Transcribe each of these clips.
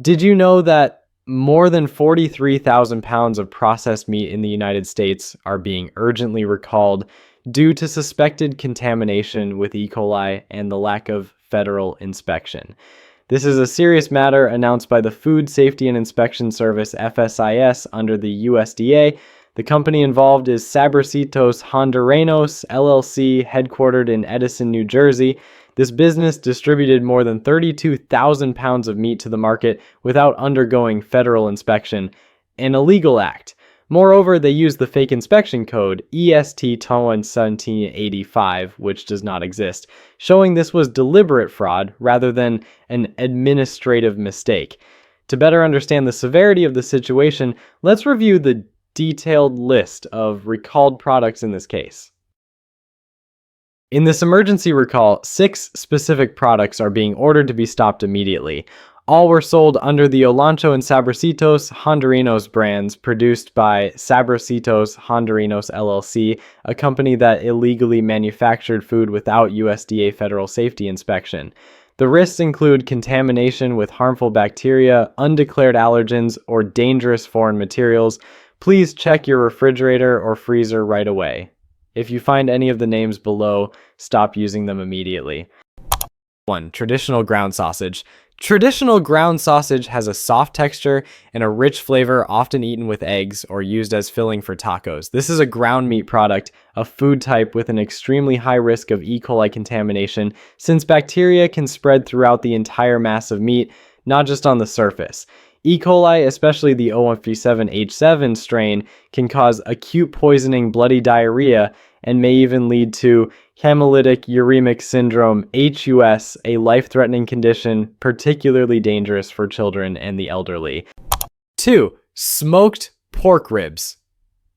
Did you know that more than 43,000 pounds of processed meat in the United States are being urgently recalled due to suspected contamination with E. coli and the lack of federal inspection? This is a serious matter announced by the Food Safety and Inspection Service FSIS under the USDA. The company involved is Sabrecitos Hondureños LLC, headquartered in Edison, New Jersey. This business distributed more than 32,000 pounds of meat to the market without undergoing federal inspection, an illegal act. Moreover, they used the fake inspection code EST 1785, which does not exist, showing this was deliberate fraud rather than an administrative mistake. To better understand the severity of the situation, let's review the detailed list of recalled products in this case. In this emergency recall, 6 specific products are being ordered to be stopped immediately. All were sold under the Olancho and Sabrecitos Hondureños brands, produced by Sabrecitos Hondureños LLC, a company that illegally manufactured food without USDA federal safety inspection. The risks include contamination with harmful bacteria, undeclared allergens, or dangerous foreign materials. Please check your refrigerator or freezer right away. If you find any of the names below, stop using them immediately. 1. Traditional ground sausage. Traditional ground sausage has a soft texture and a rich flavor, often eaten with eggs or used as filling for tacos. This is a ground meat product, a food type with an extremely high risk of E. coli contamination, since bacteria can spread throughout the entire mass of meat, not just on the surface. E. coli, especially the O157H7 strain, can cause acute poisoning, bloody diarrhea, and may even lead to hemolytic uremic syndrome, HUS, a life-threatening condition particularly dangerous for children and the elderly. 2. Smoked pork ribs.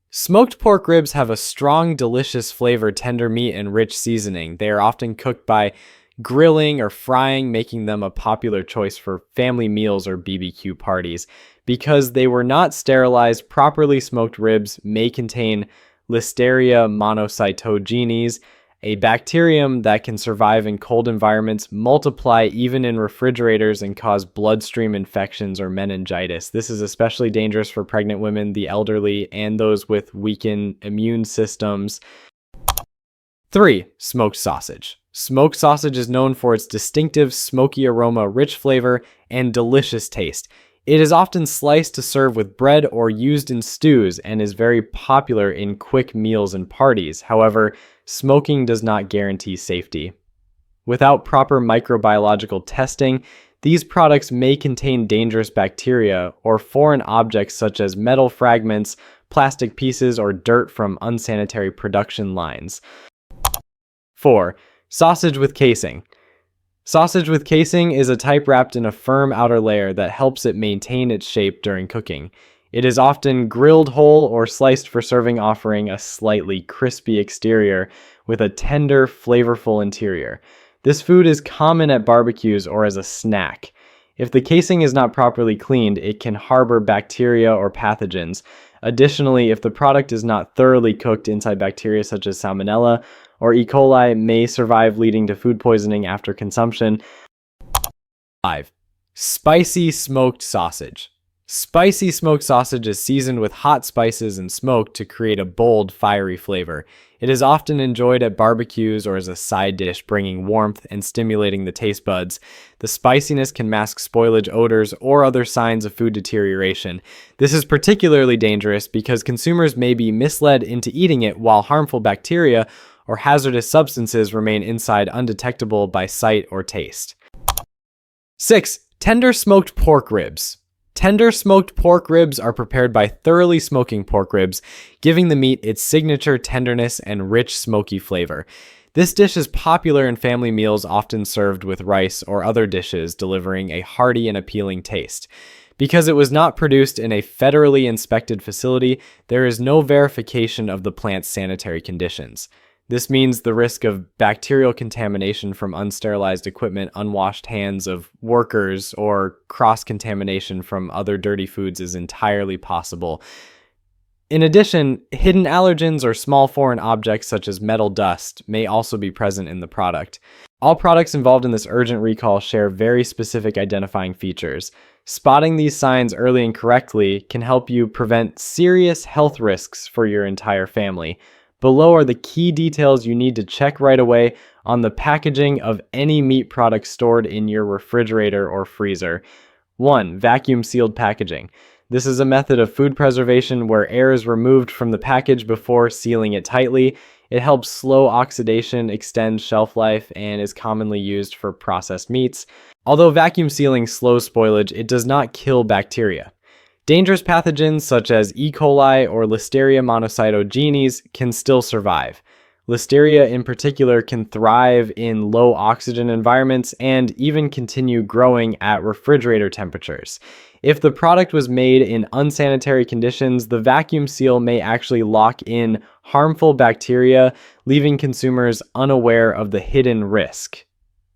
Smoked pork ribs have a strong, delicious flavor, tender meat, and rich seasoning. They are often cooked by grilling or frying, making them a popular choice for family meals or BBQ parties. Because they were not sterilized, properly smoked ribs may contain Listeria monocytogenes, a bacterium that can survive in cold environments, multiply even in refrigerators, and cause bloodstream infections or meningitis. This is especially dangerous for pregnant women, the elderly, and those with weakened immune systems. 3. Smoked sausage. Smoked sausage is known for its distinctive smoky aroma, rich flavor, and delicious taste. It is often sliced to serve with bread or used in stews and is very popular in quick meals and parties. However, smoking does not guarantee safety. Without proper microbiological testing, these products may contain dangerous bacteria or foreign objects such as metal fragments, plastic pieces, or dirt from unsanitary production lines. 4. Sausage with casing. Sausage with casing is a type wrapped in a firm outer layer that helps it maintain its shape during cooking. It is often grilled whole or sliced for serving, offering a slightly crispy exterior with a tender, flavorful interior. This food is common at barbecues or as a snack. If the casing is not properly cleaned, it can harbor bacteria or pathogens. Additionally, if the product is not thoroughly cooked, inside bacteria such as Salmonella or E. coli may survive, leading to food poisoning after consumption. 5. Spicy smoked sausage. Spicy smoked sausage is seasoned with hot spices and smoked to create a bold, fiery flavor. It is often enjoyed at barbecues or as a side dish, bringing warmth and stimulating the taste buds. The spiciness can mask spoilage odors or other signs of food deterioration. This is particularly dangerous because consumers may be misled into eating it while harmful bacteria or hazardous substances remain inside undetectable by sight or taste. 6. Tender smoked pork ribs. Tender smoked pork ribs are prepared by thoroughly smoking pork ribs, giving the meat its signature tenderness and rich smoky flavor. This dish is popular in family meals, often served with rice or other dishes, delivering a hearty and appealing taste. Because it was not produced in a federally inspected facility, there is no verification of the plant's sanitary conditions. This means the risk of bacterial contamination from unsterilized equipment, unwashed hands of workers, or cross-contamination from other dirty foods is entirely possible. In addition, hidden allergens or small foreign objects such as metal dust may also be present in the product. All products involved in this urgent recall share very specific identifying features. Spotting these signs early and correctly can help you prevent serious health risks for your entire family. Below are the key details you need to check right away on the packaging of any meat product stored in your refrigerator or freezer. 1. Vacuum sealed packaging. This is a method of food preservation where air is removed from the package before sealing it tightly. It helps slow oxidation, extend shelf life, and is commonly used for processed meats. Although vacuum sealing slows spoilage, it does not kill bacteria. Dangerous pathogens such as E. coli or Listeria monocytogenes can still survive. Listeria in particular can thrive in low oxygen environments and even continue growing at refrigerator temperatures. If the product was made in unsanitary conditions, the vacuum seal may actually lock in harmful bacteria, leaving consumers unaware of the hidden risk.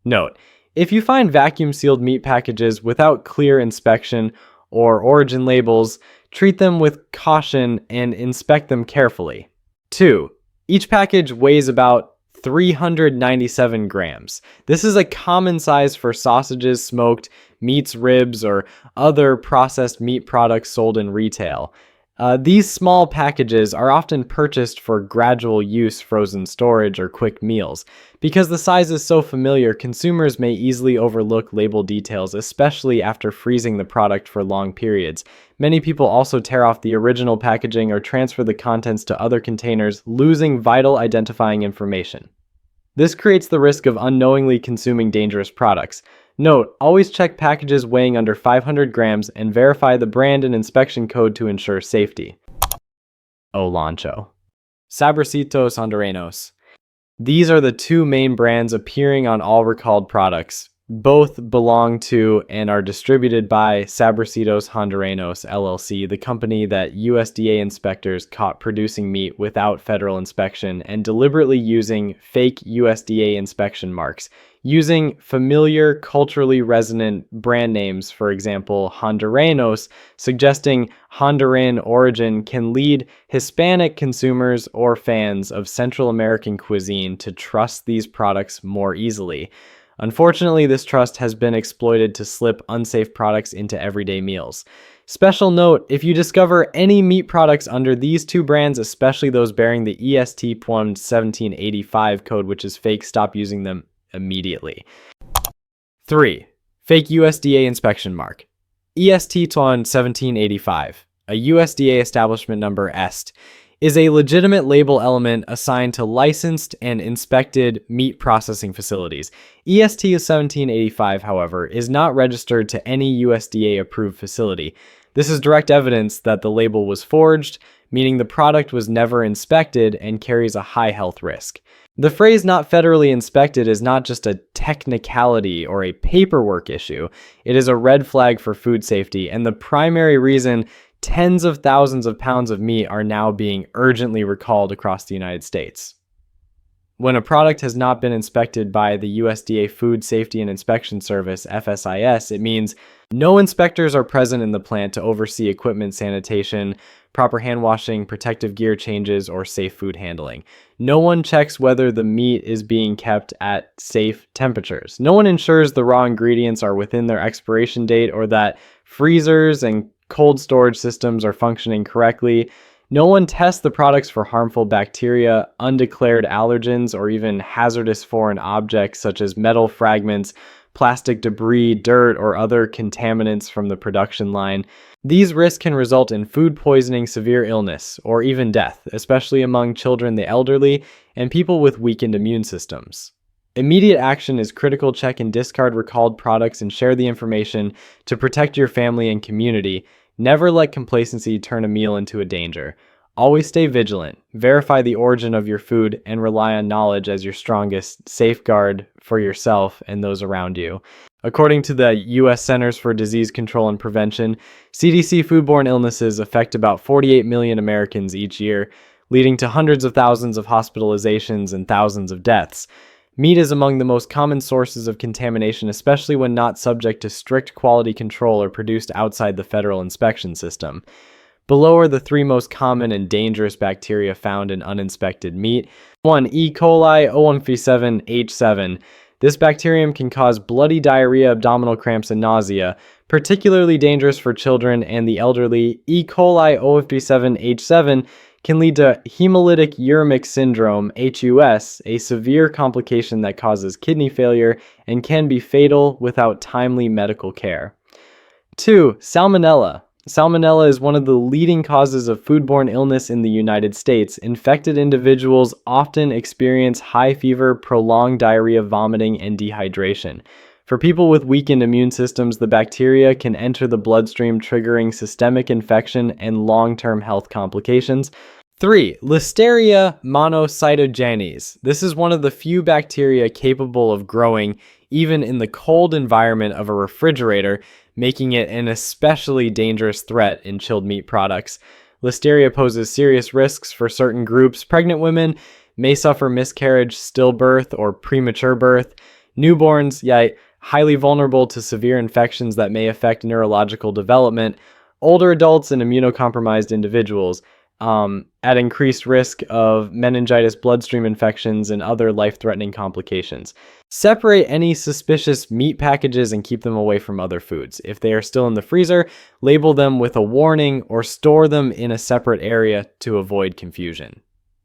Note: if you find vacuum sealed meat packages without clear inspection or origin labels, treat them with caution and inspect them carefully. 2. Each package weighs about 397 grams. This is a common size for sausages, smoked meats, ribs, or other processed meat products sold in retail. These small packages are often purchased for gradual use, frozen storage, or quick meals. Because the size is so familiar, consumers may easily overlook label details, especially after freezing the product for long periods. Many people also tear off the original packaging or transfer the contents to other containers, losing vital identifying information. This creates the risk of unknowingly consuming dangerous products. Note: always check packages weighing under 500 grams and verify the brand and inspection code to ensure safety. Olancho. Sabrositos Hondureños. These are the two main brands appearing on all recalled products. Both belong to and are distributed by Sabrositos Hondureños LLC, the company that USDA inspectors caught producing meat without federal inspection and deliberately using fake USDA inspection marks. Using familiar, culturally resonant brand names, for example, Hondureños, suggesting Honduran origin, can lead Hispanic consumers or fans of Central American cuisine to trust these products more easily. Unfortunately, this trust has been exploited to slip unsafe products into everyday meals. Special note: if you discover any meat products under these two brands, especially those bearing the EST PWM 1785 code, which is fake, stop using them immediately. 3. Fake USDA inspection mark. EST PWM 1785, a USDA establishment number EST, is a legitimate label element assigned to licensed and inspected meat processing facilities. EST 1785, however, is not registered to any USDA-approved facility. This is direct evidence that the label was forged, meaning the product was never inspected and carries a high health risk. The phrase "not federally inspected" is not just a technicality or a paperwork issue. It is a red flag for food safety, and the primary reason tens of thousands of pounds of meat are now being urgently recalled across the United States. When a product has not been inspected by the USDA Food Safety and Inspection Service, FSIS, it means no inspectors are present in the plant to oversee equipment sanitation, proper hand washing, protective gear changes, or safe food handling. No one checks whether the meat is being kept at safe temperatures. No one ensures the raw ingredients are within their expiration date or that freezers and cold storage systems are functioning correctly. No one tests the products for harmful bacteria, undeclared allergens, or even hazardous foreign objects such as metal fragments, plastic debris, dirt, or other contaminants from the production line. These risks can result in food poisoning, severe illness, or even death, especially among children, the elderly, and people with weakened immune systems. Immediate action is critical. Check and discard recalled products and share the information to protect your family and community. Never let complacency turn a meal into a danger. Always stay vigilant, verify the origin of your food, and rely on knowledge as your strongest safeguard for yourself and those around you. According to the U.S. Centers for Disease Control and Prevention, CDC foodborne illnesses affect about 48 million Americans each year, leading to hundreds of thousands of hospitalizations and thousands of deaths. Meat is among the most common sources of contamination, especially when not subject to strict quality control or produced outside the federal inspection system. Below are the 3 most common and dangerous bacteria found in uninspected meat. 1. E. coli O137H7. This bacterium can cause bloody diarrhea, abdominal cramps, and nausea, particularly dangerous for children and the elderly. E. coli O57H7 can lead to hemolytic uremic syndrome, HUS, a severe complication that causes kidney failure and can be fatal without timely medical care. 2. Salmonella. Salmonella is one of the leading causes of foodborne illness in the United States. Infected individuals often experience high fever, prolonged diarrhea, vomiting, and dehydration. For people with weakened immune systems, the bacteria can enter the bloodstream, triggering systemic infection and long-term health complications. 3. Listeria monocytogenes. This is one of the few bacteria capable of growing even in the cold environment of a refrigerator, making it an especially dangerous threat in chilled meat products. Listeria poses serious risks for certain groups. Pregnant women may suffer miscarriage, stillbirth, or premature birth. Newborns, highly vulnerable to severe infections that may affect neurological development. Older adults and immunocompromised individuals at increased risk of meningitis, bloodstream infections, and other life-threatening complications. Separate any suspicious meat packages and keep them away from other foods. If they are still in the freezer, label them with a warning or store them in a separate area to avoid confusion.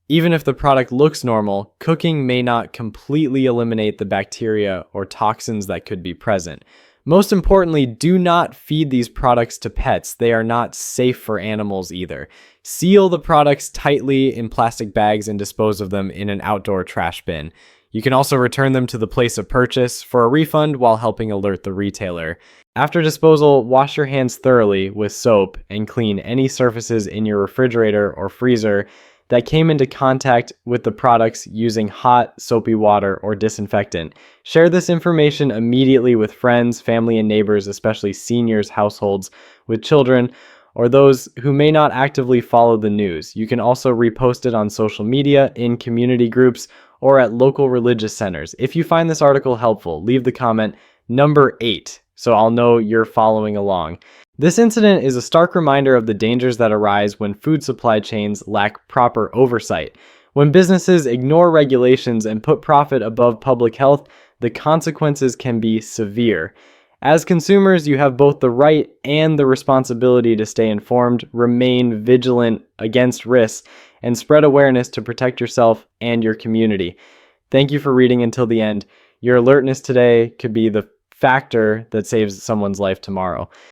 Even if the product looks normal, cooking may not completely eliminate the bacteria or toxins that could be present. Most importantly, do not feed these products to pets. They are not safe for animals either. Seal the products tightly in plastic bags and dispose of them in an outdoor trash bin. You can also return them to the place of purchase for a refund while helping alert the retailer. After disposal, wash your hands thoroughly with soap and clean any surfaces in your refrigerator or freezer that came into contact with the products using hot, soapy water or disinfectant. Share this information immediately with friends, family, and neighbors, especially seniors' households with children, or those who may not actively follow the news. You can also repost it on social media, in community groups, or at local religious centers. If you find this article helpful, leave the comment number 8 so I'll know you're following along. This incident is a stark reminder of the dangers that arise when food supply chains lack proper oversight. When businesses ignore regulations and put profit above public health, the consequences can be severe. As consumers, you have both the right and the responsibility to stay informed, remain vigilant against risks, and spread awareness to protect yourself and your community. Thank you for reading until the end. Your alertness today could be the factor that saves someone's life tomorrow.